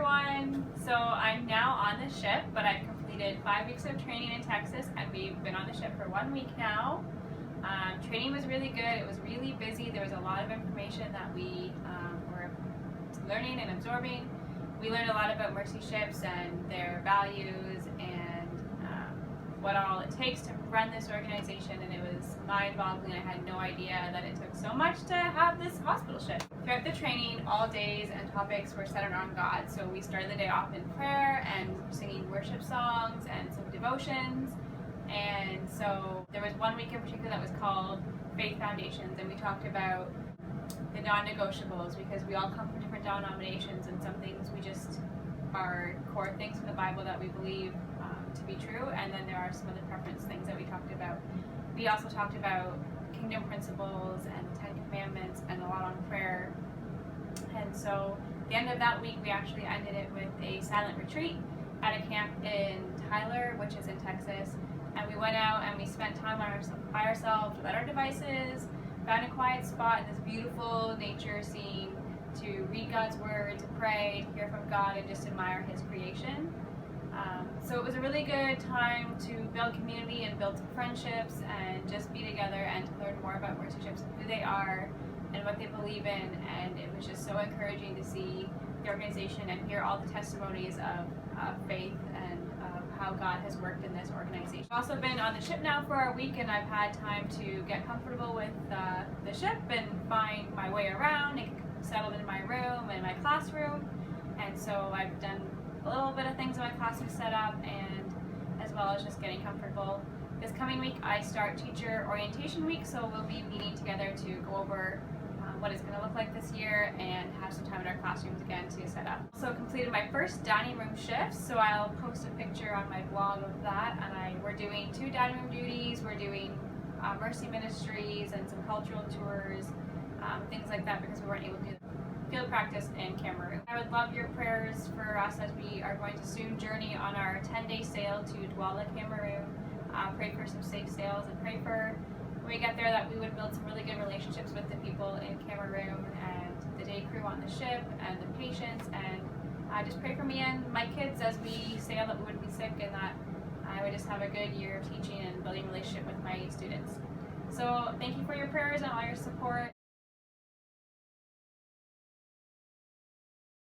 everyone. So I'm now on the ship, but I've completed 5 weeks of training in Texas, and we've been on the ship for 1 week now. Training was really good. It was really busy. There was a lot of information that we were learning and absorbing. We learned a lot about Mercy ships and their values and what all it takes to run this organization, and it was mind-boggling. I had no idea that it took so much to have this hospital ship. Throughout the training, all days and topics were centered on God. So we started the day off in prayer and singing worship songs and some devotions. And so there was 1 week in particular that was called Faith Foundations, and we talked about the non-negotiables, because we all come from different denominations, and some things we just are core things from the Bible that we believe to be true, and then there are some other preference things that we talked about. We also talked about kingdom principles and 10 commandments and a lot on prayer. And so at the end of that week, we actually ended it with a silent retreat at a camp in Tyler, which is in Texas. And we went out and we spent time by ourselves without our devices, found a quiet spot in this beautiful nature scene to read God's word, to pray, to hear from God, and just admire his creation. So it was a really good time to build community and build some friendships and just be together and to learn more about Mercy Ships and who they are and what they believe in. And it was just so encouraging to see the organization and hear all the testimonies of faith and of how God has worked in this organization. I've also been on the ship now for a week, and I've had time to get comfortable with the ship and find my way around and settled in my room and my classroom. And so I've done a little bit of things in my classroom setup, and as well as just getting comfortable. This coming week I start teacher orientation week, so we'll be meeting together to go over what it's going to look like this year and have some time in our classrooms again to set up. Also completed my first dining room shift, so I'll post a picture on my blog of that. And we're doing 2 dining room duties. We're doing Mercy Ministries and some cultural tours, things like that, because we weren't able to do field practice in Cameroon. I would love your prayers for us as we are going to soon journey on our 10-day sail to Douala, Cameroon. Pray for some safe sails, and pray for when we get there that we would build some really good relationships with the people in Cameroon and the day crew on the ship and the patients, and just pray for me and my kids as we sail that we wouldn't be sick, and that I would just have a good year of teaching and building a relationship with my students. So thank you for your prayers and all your support.